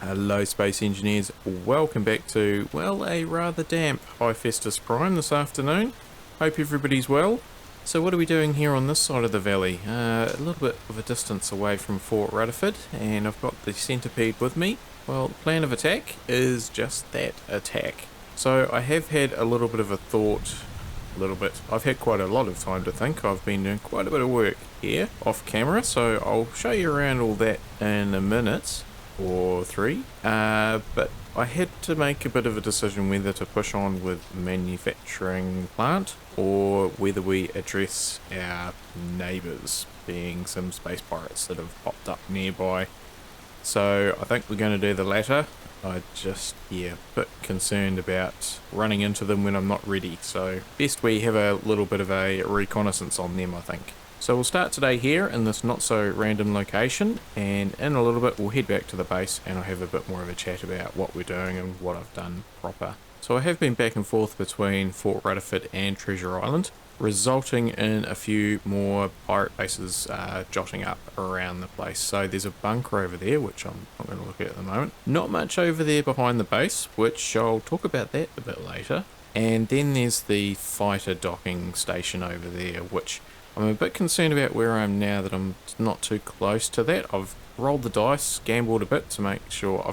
Hello Space Engineers, welcome back to, well, a rather damp Hephaestus Prime this afternoon. Hope everybody's well. So what are we doing here on this side of the valley? A little bit of a distance away from Fort Rutherford, and I've got the centipede with me. Well, the plan of attack is just that, attack. So I have had a little bit of a thought, I've had quite a lot of time to think. I've been doing quite a bit of work here off camera, so I'll show you around all that in a minute or three, but I had to make a bit of a decision whether to push on with manufacturing plant or whether we address our neighbours, being some space pirates that have popped up nearby. So I think we're going to do the latter. I just, a bit concerned about running into them when I'm not ready, so best we have a little bit of a reconnaissance on them, I think. So we'll start today here in this not so random location, and in a little bit we'll head back to the base and I'll have a bit more of a chat about what we're doing and what I've done proper. So I have been back and forth between Fort Rutherford and Treasure Island, resulting in a few more pirate bases jotting up around the place. So there's a bunker over there, which I'm not going to look at the moment. Not much over there behind the base, which I'll talk about that a bit later. And then there's the fighter docking station over there, which I'm a bit concerned about where I am now that I'm not too close to that. I've rolled the dice, gambled a bit to make sure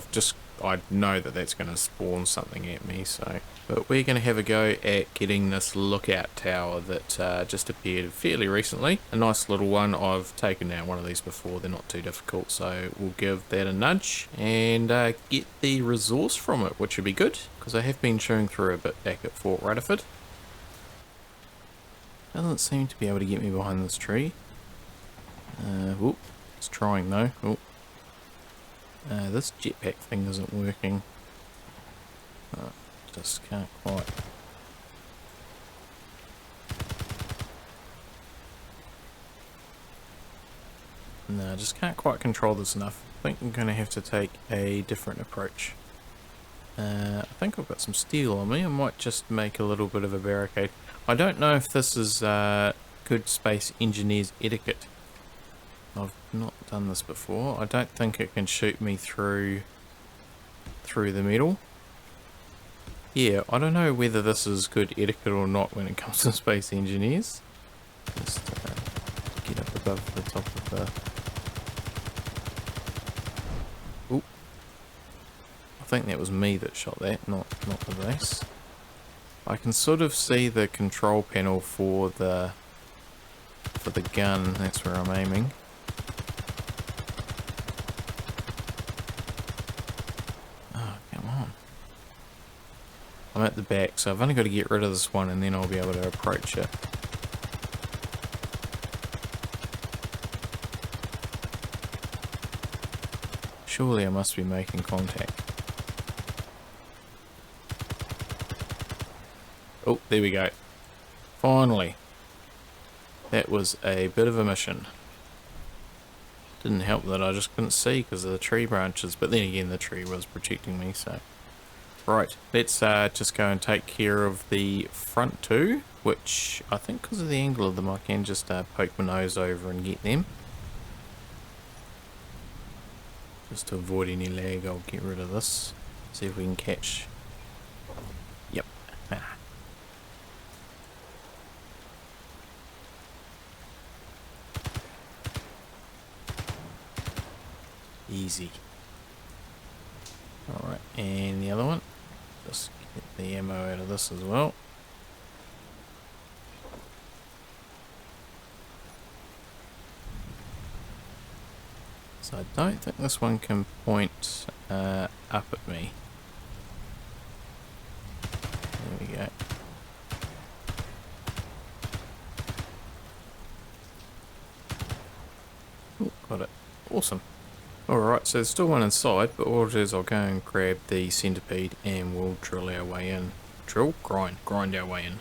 I know that that's going to spawn something at me, so. But we're going to have a go at getting this lookout tower that just appeared fairly recently. A nice little one. I've taken out one of these before, they're not too difficult, so we'll give that a nudge and get the resource from it, which would be good, because I have been chewing through a bit back at Fort Rutherford. Doesn't seem to be able to get me behind this tree. Whoop, it's trying though. Whoop. This jetpack thing isn't working. Just can't quite. No, I just can't quite control this enough. I think I'm going to have to take a different approach. I think I've got some steel on me. I might just make a little bit of a barricade. I don't know if this is good Space Engineers etiquette. I've not done this before. I don't think it can shoot me through the middle. Yeah, I don't know whether this is good etiquette or not when it comes to Space Engineers. Just get up above the top of the... Oop. I think that was me that shot that, not the base. I can sort of see the control panel for the gun. That's where I'm aiming. Oh, come on. I'm at the back, so I've only got to get rid of this one and then I'll be able to approach it. Surely I must be making contact. Oh, there we go. Finally. That was a bit of a mission. Didn't help that I just couldn't see because of the tree branches, but then again the tree was protecting me, so. Right, let's just go and take care of the front two, which I think because of the angle of them I can just poke my nose over and get them. Just to avoid any lag, I'll get rid of this. See if we can catch. Yep. Easy. Alright, and the other one. Just get the ammo out of this as well. So I don't think this one can point up at me. There we go. Ooh, got it. Awesome. Alright, so there's still one inside, but what I'll do is I'll go and grab the centipede and we'll drill our way in. Grind our way in.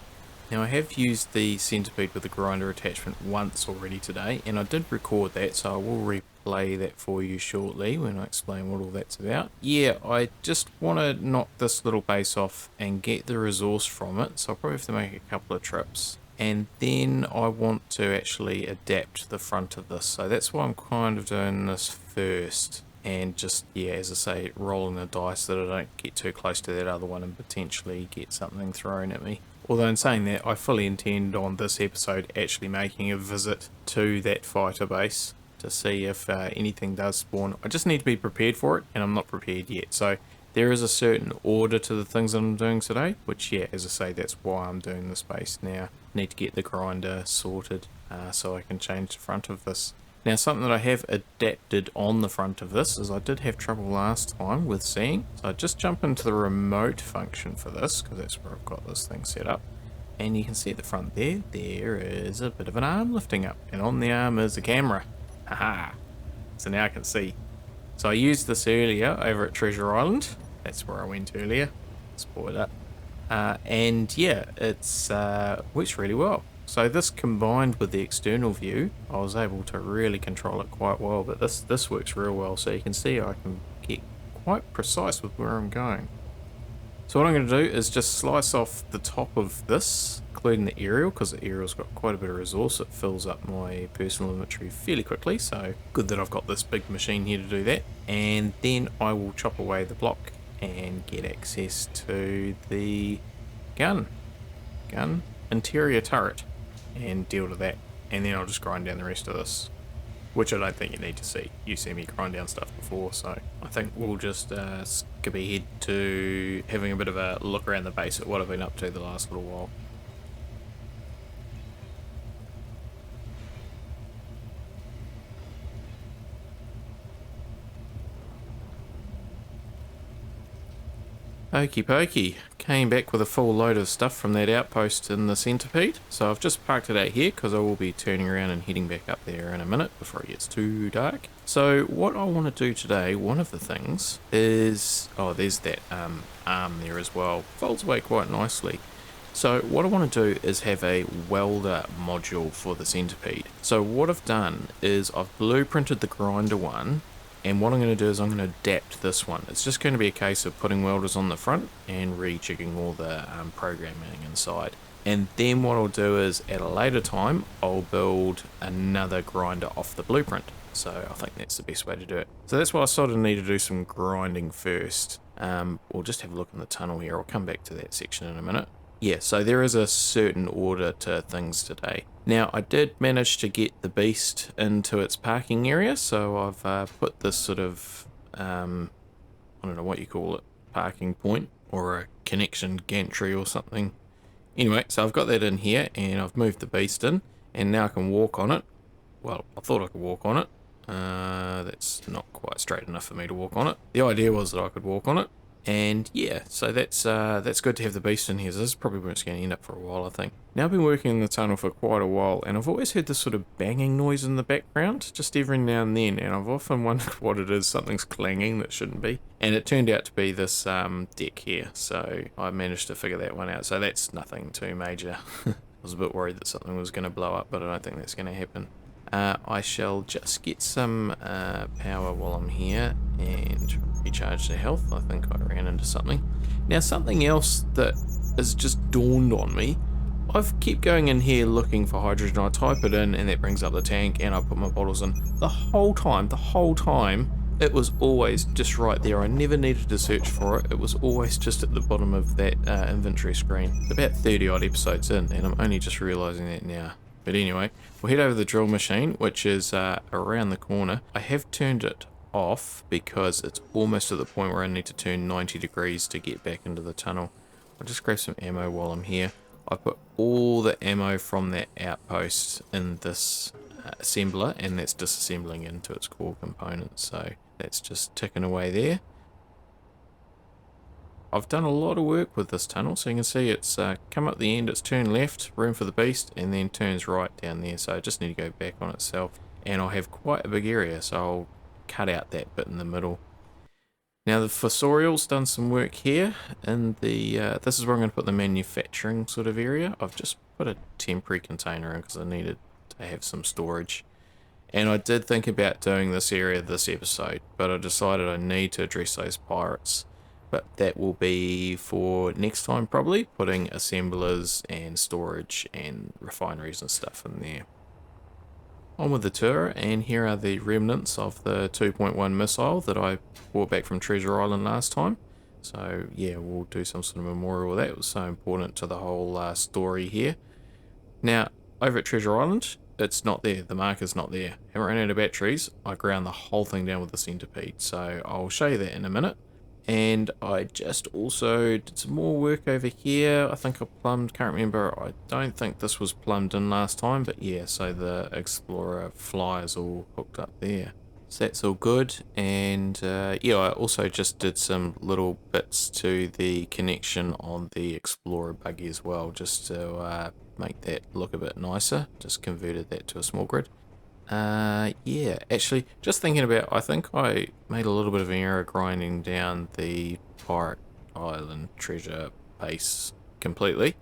Now I have used the centipede with the grinder attachment once already today, and I did record that, so I will replay that for you shortly when I explain what all that's about. Yeah, I just want to knock this little base off and get the resource from it, so I'll probably have to make a couple of trips. And then I want to actually adapt the front of this, so that's why I'm kind of doing this first. and just, yeah, as I say, rolling the dice that I don't get too close to that other one and potentially get something thrown at me. Although in saying that, I fully intend on this episode actually making a visit to that fighter base to see if anything does spawn. I just need to be prepared for it, and I'm not prepared yet. So there is a certain order to the things that I'm doing today, which, yeah, as I say, that's why I'm doing this base now. Need to get the grinder sorted so I can change the front of this. Now, something that I have adapted on the front of this is I did have trouble last time with seeing. So I just jump into the remote function for this, because that's where I've got this thing set up. And you can see at the front there is a bit of an arm lifting up. And on the arm is a camera. Haha. So now I can see. So I used this earlier over at Treasure Island. That's where I went earlier. Spoiler. And yeah, it's works really well. So this combined with the external view, I was able to really control it quite well, but this works real well, so you can see I can get quite precise with where I'm going. So what I'm going to do is just slice off the top of this, including the aerial, because the aerial's got quite a bit of resource. It fills up my personal inventory fairly quickly, so good that I've got this big machine here to do that. And then I will chop away the block and get access to the gun interior turret and deal with that, and then I'll just grind down the rest of this, which I don't think you need to see. You see me grind down stuff before, so I think we'll just skip ahead to having a bit of a look around the base at what I've been up to the last little while. Okie pokey, came back with a full load of stuff from that outpost in the centipede, so I've just parked it out here because I will be turning around and heading back up there in a minute before it gets too dark. So what I want to do today, one of the things is, oh, there's that arm there as well, folds away quite nicely. So what I want to do is have a welder module for the centipede. So what I've done is I've blueprinted the grinder one, and what I'm going to do is I'm going to adapt this one. It's just going to be a case of putting welders on the front and rejigging all the programming inside. And then what I'll do is at a later time, I'll build another grinder off the blueprint. So I think that's the best way to do it. So that's why I sort of need to do some grinding first. We'll just have a look in the tunnel here. I'll come back to that section in a minute. Yeah, so there is a certain order to things today. Now, I did manage to get the beast into its parking area, so I've put this sort of, I don't know what you call it, parking point, or a connection gantry or something. Anyway, so I've got that in here, and I've moved the beast in, and now I can walk on it. Well, I thought I could walk on it. That's not quite straight enough for me to walk on it. The idea was that I could walk on it. And yeah, so that's good to have the beast in here. This is probably where it's going to end up for a while, I think. Now I've been working in the tunnel for quite a while, and I've always heard this sort of banging noise in the background, just every now and then, and I've often wondered what it is. Something's clanging that shouldn't be. And it turned out to be this deck here, so I managed to figure that one out. So that's nothing too major. I was a bit worried that something was going to blow up, but I don't think that's going to happen. I shall just get some power while I'm here and recharge the health. I think I ran into something. Now, something else that has just dawned on me. I've kept going in here looking for hydrogen. I type it in and that brings up the tank, and I put my bottles in. The whole time, it was always just right there. I never needed to search for it. It was always just at the bottom of that inventory screen. It's about 30 odd episodes in, and I'm only just realising that now. But anyway, we'll head over to the drill machine, which is around the corner. I have turned it off because it's almost at the point where I need to turn 90 degrees to get back into the tunnel. I'll just grab some ammo while I'm here. I put all the ammo from that outpost in this assembler, and that's disassembling into its core components. So that's just ticking away there. I've done a lot of work with this tunnel, so you can see it's come up the end, it's turned left, room for the beast, and then turns right down there. So I just need to go back on itself, and I'll have quite a big area, so I'll cut out that bit in the middle. Now the fossorial's done some work here, and this is where I'm going to put the manufacturing sort of area. I've just put a temporary container in because I needed to have some storage. And I did think about doing this area this episode, but I decided I need to address those pirates. But that will be for next time probably, putting assemblers and storage and refineries and stuff in there. On with the tour, and here are the remnants of the 2.1 missile that I brought back from Treasure Island last time. So yeah, we'll do some sort of memorial of that. It was so important to the whole story here. Now, over at Treasure Island, it's not there. The marker's not there. Haven't run out of batteries. I ground the whole thing down with the centipede, so I'll show you that in a minute. And I just also did some more work over here. I think I plumbed, can't remember. I don't think this was plumbed in last time, but yeah, so the Explorer fly is all hooked up there. So that's all good. And yeah, I also just did some little bits to the connection on the Explorer buggy as well, just to make that look a bit nicer. Just converted that to a small grid. Yeah, actually, just thinking about, I think I made a little bit of an error grinding down the Pirate Island treasure base completely.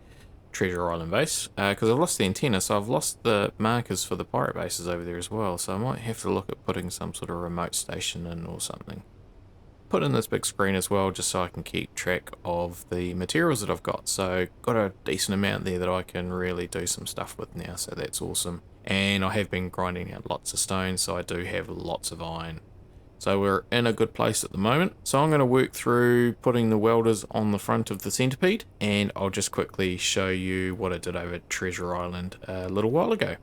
Treasure Island base, because I've lost the antenna, so I've lost the markers for the pirate bases over there as well, so I might have to look at putting some sort of remote station in or something. Put in this big screen as well, just so I can keep track of the materials that I've got, so got a decent amount there that I can really do some stuff with now, so that's awesome. And I have been grinding out lots of stone, so I do have lots of iron. So we're in a good place at the moment. So I'm going to work through putting the welders on the front of the centipede, and I'll just quickly show you what I did over at Treasure Island a little while ago.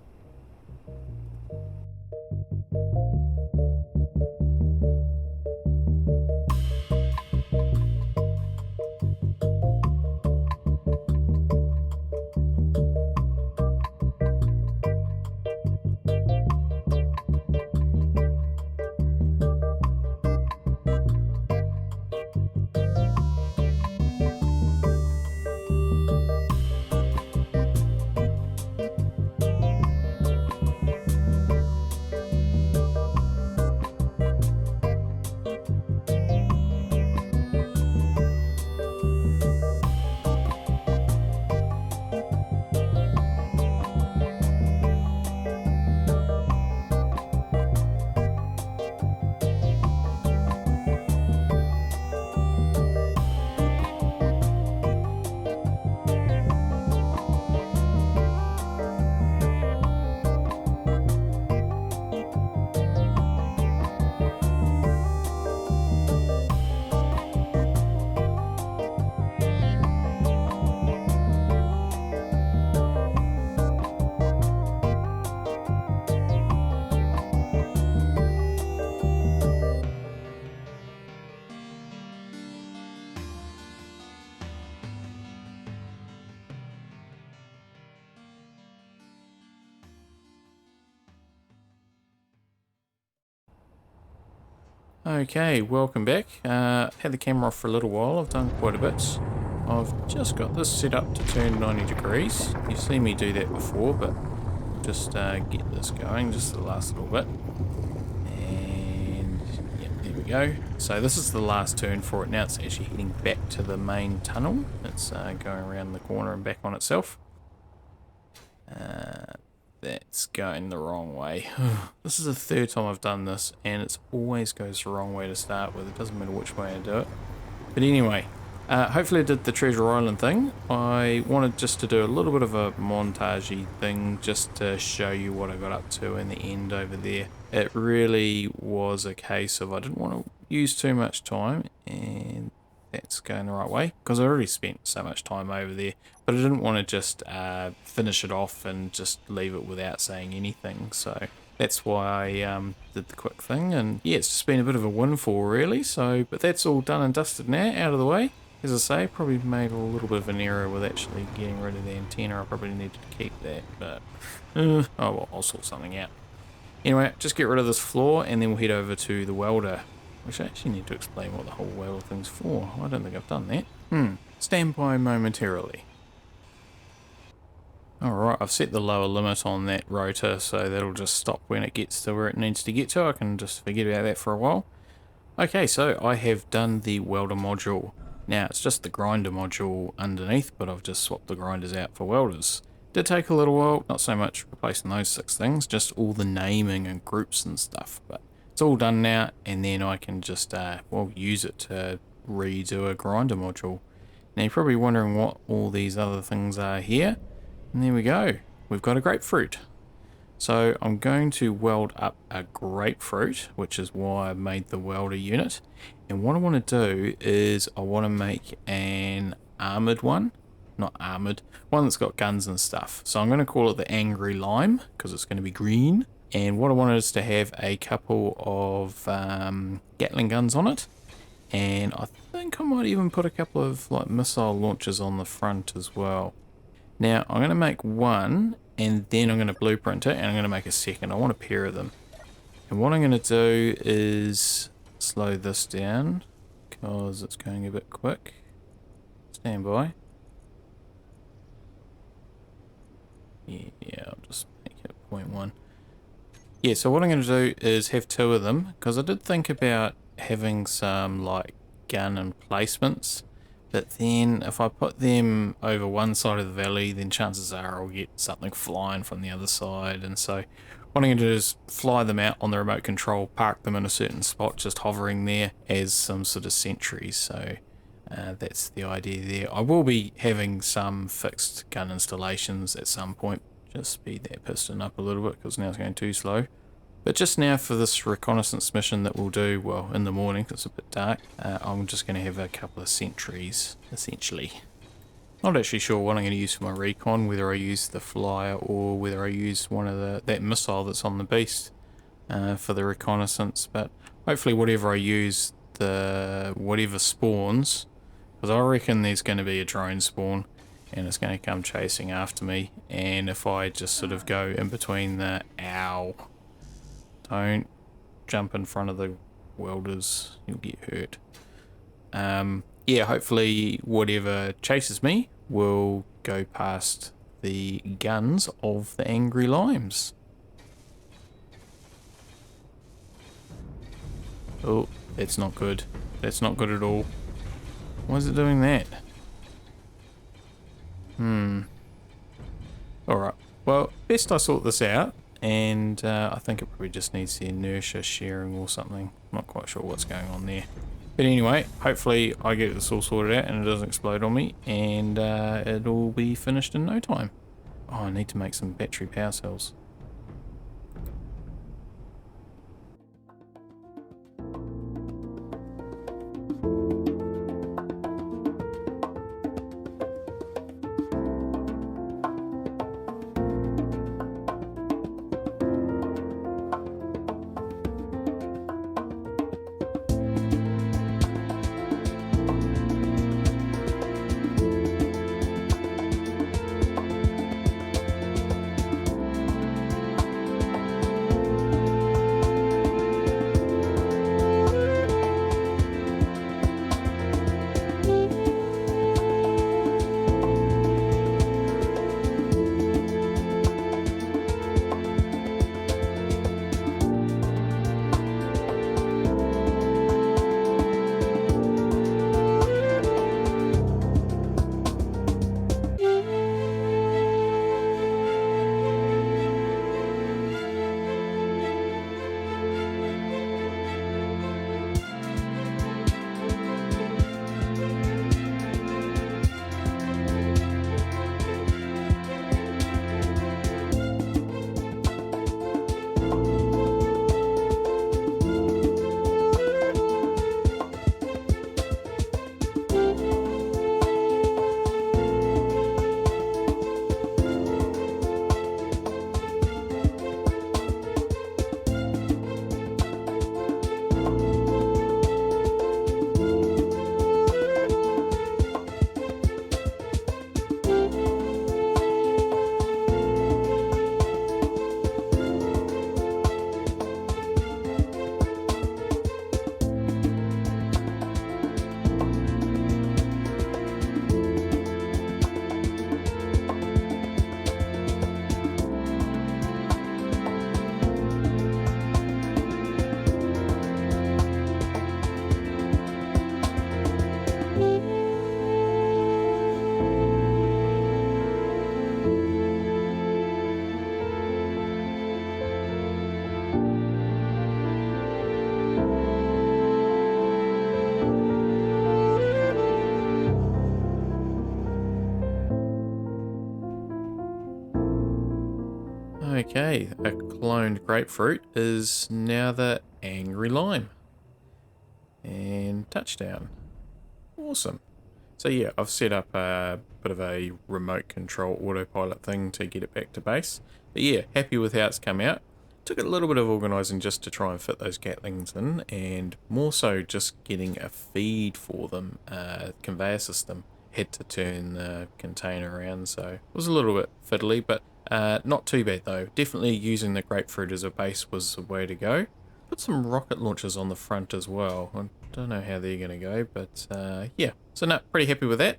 Okay, welcome back. Had the camera off for a little while. I've done quite a bit. I've just got this set up to turn 90 degrees. You've seen me do that before, but just get this going, just the last little bit. And yeah, there we go. So this is the last turn for it now. It's actually heading back to the main tunnel. It's going around the corner and back on itself. That's going the wrong way. This is the third time I've done this, and it always goes the wrong way to start with. It doesn't matter which way I do it. But anyway, hopefully I did the Treasure Island thing. I wanted just to do a little bit of a montagey thing just to show you what I got up to in the end over there. It really was a case of I didn't want to use too much time, and that's going the right way because I already spent so much time over there, but I didn't want to just finish it off and just leave it without saying anything, so that's why I did the quick thing. And yeah, it's just been a bit of a windfall really, so but that's all done and dusted now, out of the way. As I say, probably made a little bit of an error with actually getting rid of the antenna. I probably needed to keep that, but oh well, I'll sort something out. Anyway, just get rid of this floor and then we'll head over to the welder. Which I actually need to explain what the whole welder thing's for. I don't think I've done that. Stand by momentarily. Alright, I've set the lower limit on that rotor, so that'll just stop when it gets to where it needs to get to. I can just forget about that for a while. Okay, so I have done the welder module. Now, it's just the grinder module underneath, but I've just swapped the grinders out for welders. Did take a little while, not so much replacing those 6 things, just all the naming and groups and stuff, but it's all done now, and then I can just, well, use it to redo a grinder module. Now you're probably wondering what all these other things are here, and there we go. We've got a grapefruit. So I'm going to weld up a grapefruit, which is why I made the welder unit. And what I want to do is I want to make an armored one. Not armored, one that's got guns and stuff. So I'm going to call it the Angry Lime because it's going to be green. And what I wanted is to have a couple of Gatling guns on it. And I think I might even put a couple of like missile launchers on the front as well. Now I'm going to make one, and then I'm going to blueprint it, and I'm going to make a second. I want a pair of them. And what I'm going to do is slow this down because it's going a bit quick. Stand by. Yeah, I'll just make it 0.1. Yeah, so what I'm going to do is have two of them, because I did think about having some like gun emplacements, but then if I put them over one side of the valley, then chances are I'll get something flying from the other side. And so what I'm going to do is fly them out on the remote control, park them in a certain spot, just hovering there as some sort of sentries. So that's the idea there. I will be having some fixed gun installations at some point. Just speed that piston up a little bit because now it's going too slow. But just now for this reconnaissance mission that we'll do, well, in the morning, it's a bit dark, I'm just going to have a couple of sentries, essentially. Not actually sure what I'm going to use for my recon, whether I use the flyer or whether I use one of that missile that's on the beast for the reconnaissance. But hopefully whatever I use, whatever spawns, because I reckon there's going to be a drone spawn and it's going to come chasing after me. And if I just sort of go in between the don't jump in front of the welders, you'll get hurt. Yeah, hopefully whatever chases me will go past the guns of the Angry Limes. Oh, that's not good. That's not good at all. Why is it doing that? Alright, well, best I sort this out. And I think it probably just needs the inertia sharing or something. I'm not quite sure what's going on there. But anyway, hopefully I get this all sorted out and it doesn't explode on me. And it'll be finished in no time. Oh, I need to make some battery power cells. Okay, a cloned grapefruit is now the angry lime. And touchdown. Awesome. So yeah, I've set up a bit of a remote control autopilot thing to get it back to base. But yeah, happy with how it's come out. Took a little bit of organising just to try and fit those gatlings in, and more so just getting a feed for them, conveyor system. Had to turn the container around, so it was a little bit fiddly, but not too bad though. Definitely using the grapefruit as a base was the way to go. Put some rocket launchers on the front as well. I don't know how they're going to go, but yeah. So no, pretty happy with that.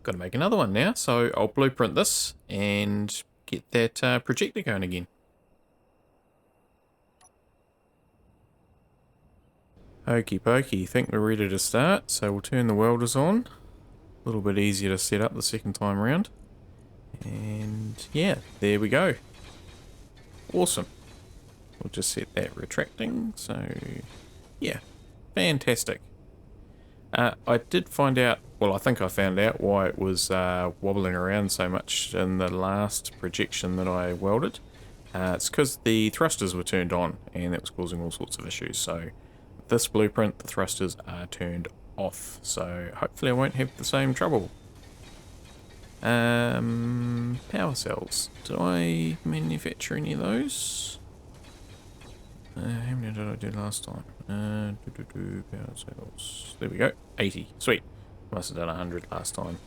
Got to make another one now, so I'll blueprint this and get that projector going again. Okie pokey, think we're ready to start, so we'll turn the welders on. A little bit easier to set up the second time around. And yeah, there we go. Awesome. We'll just set that retracting, so yeah, fantastic. I did find out, well I think I found out why it was wobbling around so much in the last projection that I welded. It's because the thrusters were turned on and that was causing all sorts of issues, so this blueprint the thrusters are turned off, so hopefully I won't have the same trouble. Power cells, did I manufacture any of those? How many did I do last time? Power cells. There we go. 80. Sweet. Must have done 100 last time.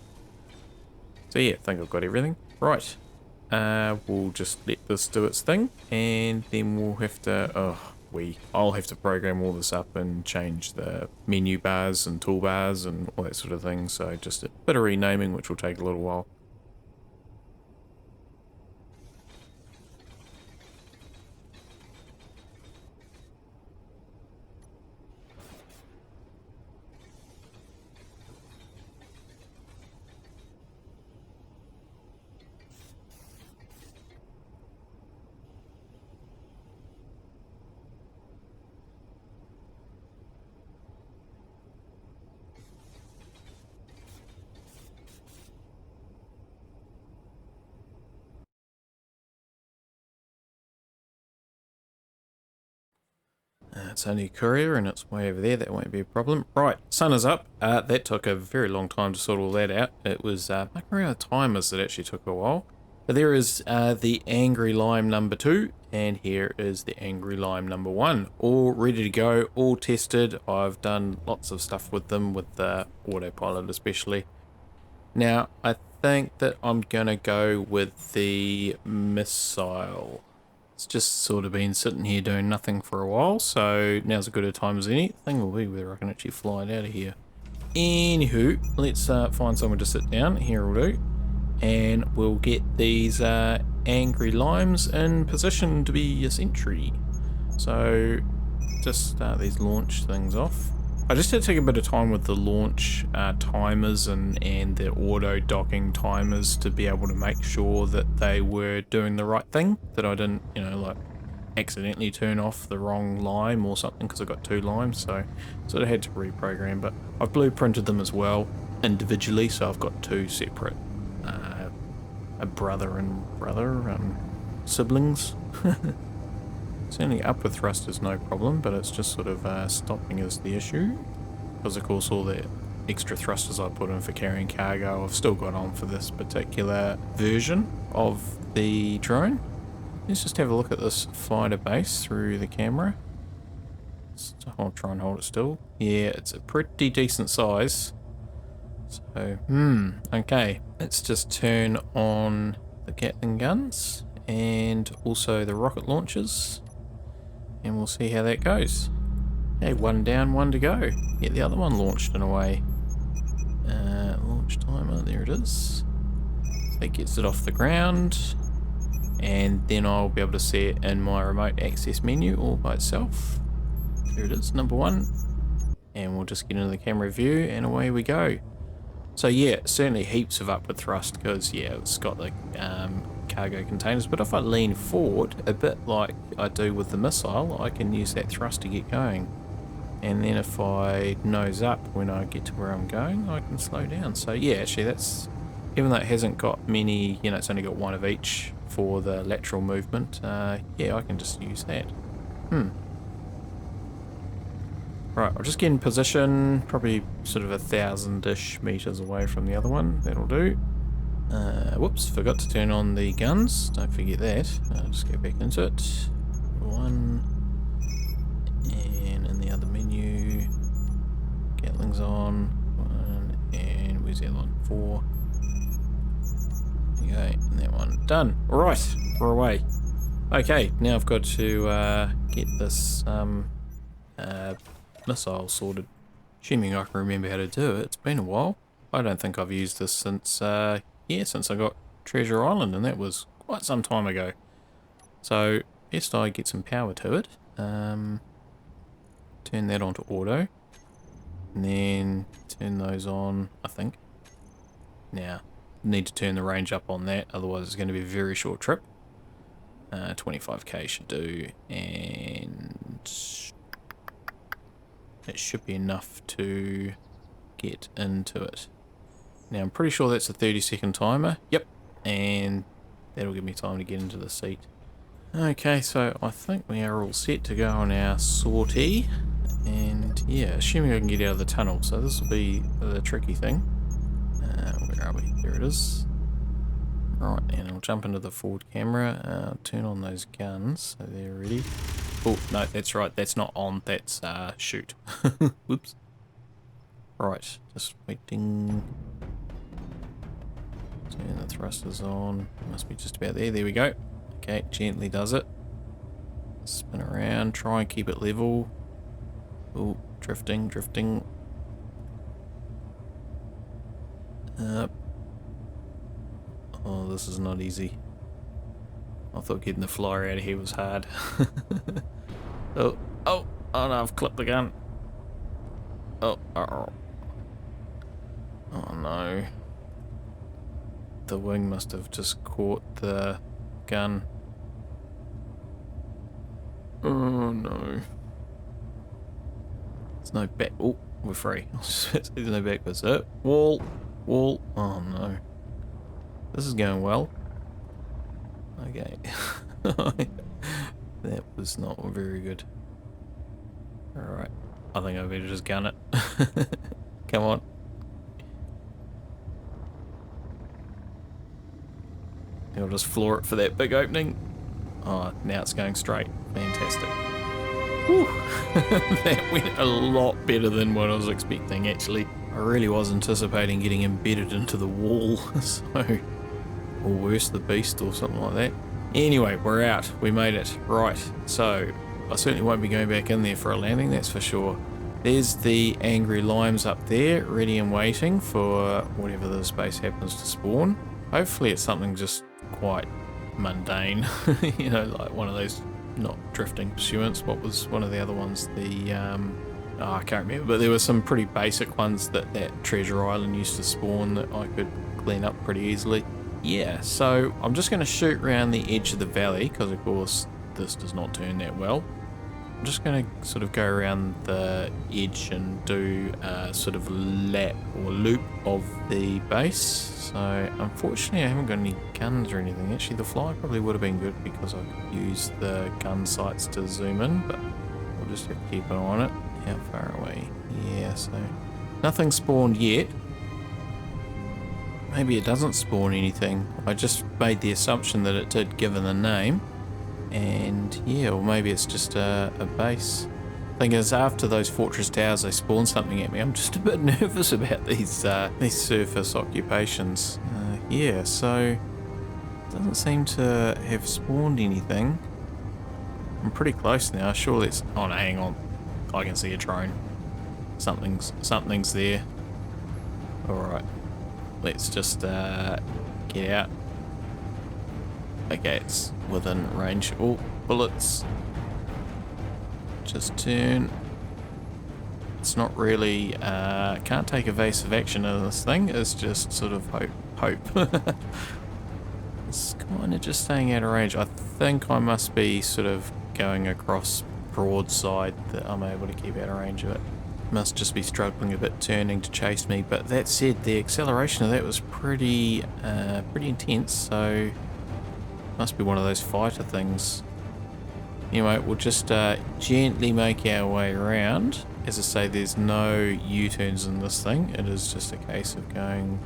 So yeah, I think I've got everything. Right. We'll just let this do its thing, and then we'll have to. I'll have to program all this up and change the menu bars and toolbars and all that sort of thing. So just a bit of renaming, which will take a little while. It's only a courier and it's way over there, that won't be a problem. Right, sun is up. That took a very long time to sort all that out. It was mucking around with timers that actually took a while. But there is the Angry Lime number 2, and here is the Angry Lime number 1. All ready to go, all tested. I've done lots of stuff with them, with the autopilot especially. Now, I think that I'm going to go with the missile. It's just sort of been sitting here doing nothing for a while, so now's as good a time as any. Thing will be whether I can actually fly it out of here. Anywho, let's find somewhere to sit down. Here will do. And we'll get these angry limes in position to be a sentry. So, just start these launch things off. I just had to take a bit of time with the launch timers and the auto docking timers to be able to make sure that they were doing the right thing, that I didn't, like accidentally turn off the wrong lime or something, because I got 2 limes, so sort of had to reprogram. But I've blueprinted them as well individually, so I've got 2 separate a brother and siblings. Certainly upward thrust is no problem, but it's just sort of stopping is the issue. Because of course all the extra thrusters I put in for carrying cargo I've still got on for this particular version of the drone. Let's just have a look at this fighter base through the camera. I'll try and hold it still. Yeah, it's a pretty decent size. So, okay. Let's just turn on the Gatling guns and also the rocket launchers. And we'll see how that goes. Hey, 1 down, 1 to go. Get the other one launched in a way. Launch timer, there it is. That gets it off the ground. And then I'll be able to see it in my remote access menu all by itself. There it is, number 1. And we'll just get into the camera view and away we go. So yeah, certainly heaps of upward thrust because yeah, it's got the cargo containers, but if I lean forward a bit like I do with the missile, I can use that thrust to get going. And then if I nose up when I get to where I'm going, I can slow down. So yeah, actually that's, even though it hasn't got many, it's only got 1 of each for the lateral movement, yeah, I can just use that. Right, I'll just get in position, probably sort of 1,000-ish meters away from the other one. That'll do. Whoops, forgot to turn on the guns. Don't forget that. I'll just go back into it. One. And in the other menu, Gatling's on. One. And where's the other one? 4. There you go. And that one. Done. Alright, we're away. Okay, now I've got to get this missile sorted. Assuming I can remember how to do it. It's been a while. I don't think I've used this since, since I got Treasure Island, and that was quite some time ago. So, best I get some power to it. Turn that onto auto. And then turn those on, I think. Now, need to turn the range up on that, otherwise it's going to be a very short trip. 25k should do, and it should be enough to get into it. Now I'm pretty sure that's a 30-second timer. Yep, and that'll give me time to get into the seat. Okay, so I think we are all set to go on our sortie, and yeah, assuming I can get out of the tunnel, so this will be the tricky thing. Where are we? There it is. Right, and I'll jump into the forward camera, turn on those guns so they're ready. Oh, no, that's right, that's not on, that's shoot. Whoops. Right, just waiting. Turn the thrusters on. Must be just about there. There we go. Okay, gently does it. Spin around, try and keep it level. Oh, drifting, drifting. Up. Oh, this is not easy. I thought getting the flyer out of here was hard. Oh no, I've clipped the gun. Oh no. The wing must have just caught the gun. Oh no. There's no back. Oh, we're free. There's no backwards. Wall. Oh no. This is going well. Okay. That was not very good. Alright. I think I better just gun it. Come on. I'll just floor it for that big opening. Oh, now it's going straight. Fantastic. Whew. That went a lot better than what I was expecting, actually. I really was anticipating getting embedded into the wall, so... or worse, the beast or something like that. Anyway, we're out. We made it. Right, so I certainly won't be going back in there for a landing, that's for sure. There's the angry limes up there, ready and waiting for whatever the space happens to spawn. Hopefully it's something just quite mundane, you know, like one of those not drifting pursuants. What was one of the other ones? The, I can't remember, but there were some pretty basic ones that Treasure Island used to spawn that I could clean up pretty easily. Yeah, so I'm just going to shoot around the edge of the valley, because of course this does not turn that well. I'm just going to sort of go around the edge and do a sort of lap or loop of the base. So unfortunately I haven't got any guns or anything. Actually the fly probably would have been good because I could use the gun sights to zoom in, but we'll just have to keep an eye on it. How far away? Yeah, so nothing spawned yet. Maybe it doesn't spawn anything. I just made the assumption that it did given the name. And yeah, or maybe it's just a base. Thing is, after those fortress towers, they spawn something at me. I'm just a bit nervous about these surface occupations. Yeah, so it doesn't seem to have spawned anything. I'm pretty close now. Surely it's... oh no, hang on. I can see a drone. Something's there. Alright. Let's just get out. Okay, it's within range. Oh, bullets. Just turn. It's not really... can't take evasive action in this thing. It's just sort of hope. It's kind of just staying out of range. I think I must be sort of going across broadside that I'm able to keep out of range of it. Must just be struggling a bit turning to chase me, but that said, the acceleration of that was pretty intense, so Must be one of those fighter things. Anyway, we'll just gently make our way around. As I say, there's no U-turns in this thing. It is just a case of going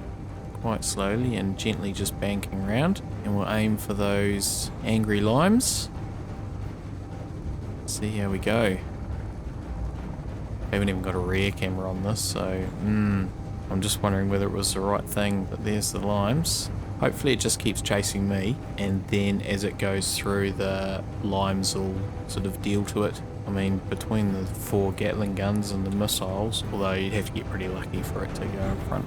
quite slowly and gently just banking around. And we'll aim for those angry limes. See how we go. I haven't even got a rear camera on this, so I'm just wondering whether it was the right thing. But there's the limes. Hopefully it just keeps chasing me, and then as it goes through, the limes will sort of deal to it. I mean, between the 4 Gatling guns and the missiles, although you'd have to get pretty lucky for it to go in front.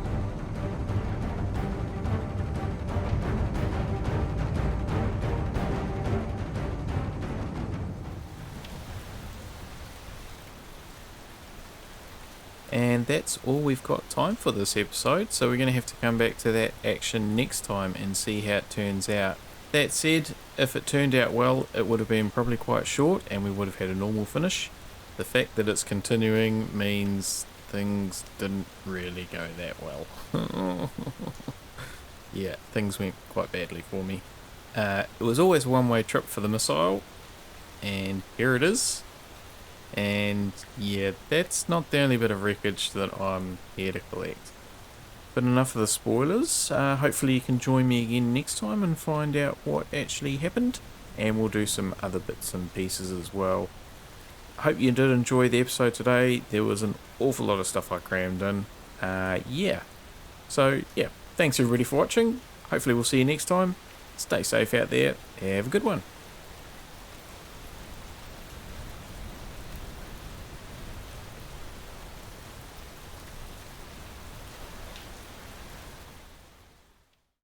And that's all we've got time for this episode, so we're going to have to come back to that action next time and see how it turns out. That said, if it turned out well, it would have been probably quite short and we would have had a normal finish. The fact that it's continuing means things didn't really go that well. Yeah, things went quite badly for me. It was always a one-way trip for the missile, and here it is. And yeah, that's not the only bit of wreckage that I'm here to collect. But enough of the spoilers. Hopefully you can join me again next time and find out what actually happened. And we'll do some other bits and pieces as well. I hope you did enjoy the episode today. There was an awful lot of stuff I crammed in. Yeah. So yeah, thanks everybody for watching. Hopefully we'll see you next time. Stay safe out there. Have a good one.